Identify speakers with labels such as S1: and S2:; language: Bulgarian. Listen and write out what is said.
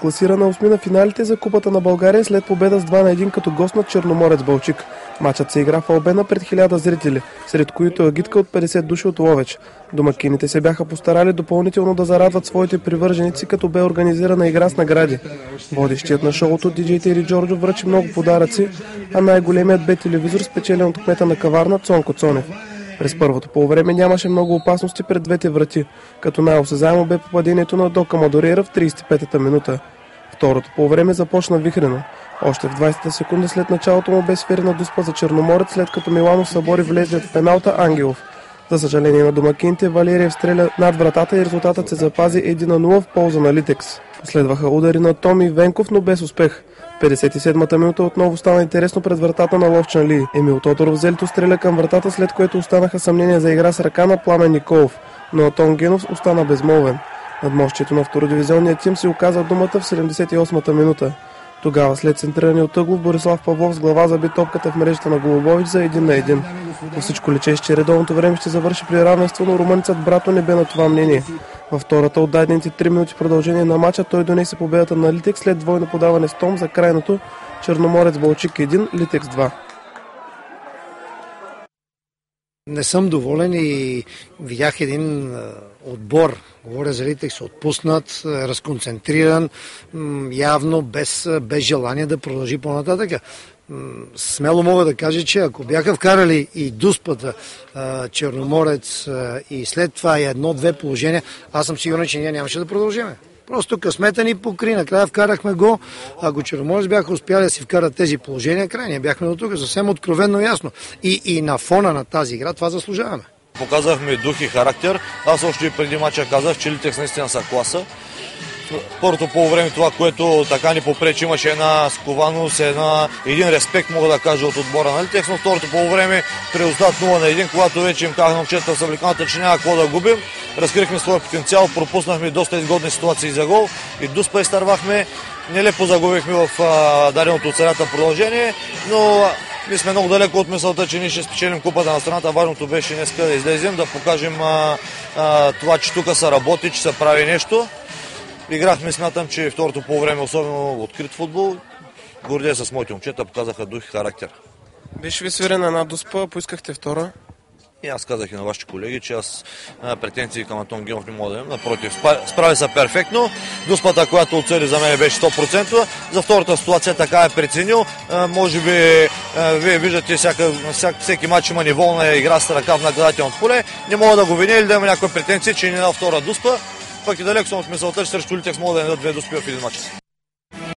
S1: класирана 8 на финалите за Купата на България след победа с 2-1 като гост на Черноморец Балчик. Матчът се игра в Албена пред 1000 зрители, сред които агитка от 50 души от Ловеч. Домакините се бяха постарали допълнително да зарадват своите привърженици, като бе организирана игра с награди. Водещият на шоуто диджей Тери Джорджо връчи много подаръци, а най-големият бе телевизор, спечелен от кмета на Каварна Цонко Цонев. През първото полувреме нямаше много опасности пред двете врати, като най-осезаемо бе попадението на Дока Мадорейра в 35-та минута. Второто полувреме започна вихрено. Още в 20-та секунда след началото му бе сферена дуспа за Черноморец, след като Милано събори влезлият в пеналта Ангелов. За съжаление на домакините, Валериев стреля над вратата и резултатът се запази 1-0 в полза на Литекс. Последваха удари на Томи Венков, но без успех. 57-та минута отново стана интересно пред вратата на Ловчан Ли. Емил Тодоров взелито стреля към вратата, след което останаха съмнения за игра с ръка на Пламен Николов, но Антон Генов остана безмолвен. Надмощието на втородивизионния тим се оказа думата в 78-та минута. Тогава, след центриране от ъглов, Борислав Павлов с глава заби топката в мрежата на Голубович за 1-1. По всичко личеше, че редовното време ще завърши при равенство, но румънецът Брато не бе на това мнение. Във втората от дадените 3 минути продължение на матча той донесе победата на Литекс след двойно подаване с Том за крайното Черноморец Балчик 1, Литекс 2.
S2: Не съм доволен и видях един отбор, говоря за Литекс, отпуснат, разконцентриран, явно без желание да продължи по-нататък. Смело мога да кажа, че ако бяха вкарали и дуспата Черноморец и след това и едно-две положения, аз съм сигурен, че ние нямаше да продължиме. Просто късмета ни покри, накрая вкарахме го. Ако Черноморец бяха успяли да си вкарат тези положения, край ние бяхме до тук, съвсем откровенно ясно. И на фона на тази игра това заслужаваме.
S3: Показахме дух и характер. Аз още и преди мача казах, че Литекс наистина са класа. Първото полувреме това, което така ни попречи, имаше една скованост, един респект, мога да кажа, от отбора на Литекс, но второто полувреме при резултат 0-1, когато вече им казах на момчета в съблеканата, че няма какво да губим, разкрихме своя потенциал, пропуснахме доста изгодни ситуации за гол и дуспа изтървахме. Нелепо загубихме в даденото от средата продължение, но ние сме много далеко от мисълта, че ние ще спечелим купата на страната. Важното беше днес да излезем, да покажем това, че тук се работи, че се прави нещо. Играхме, смятам, че второто полувреме, особено открит футбол, гордея с моите момчета, показаха дух и характер.
S1: Беше ви свирена една дуспа, поискахте втора?
S3: И аз казах и на вашите колеги, че аз претенции към Антон Генов не мога да имам. Напротив, справи се перфектно. Дуспата, която отсъди за мен беше 100%. За втората ситуация така е преценил. Може би вие виждате, всеки матч има неволна игра с ръка в наказателното поле. Не мога да го виня или да има някакви претенции, че не на втора дуспа. Пък и далеко съм от мисълта, че срещу Литекс мога да не дадат две дуспи в един матч.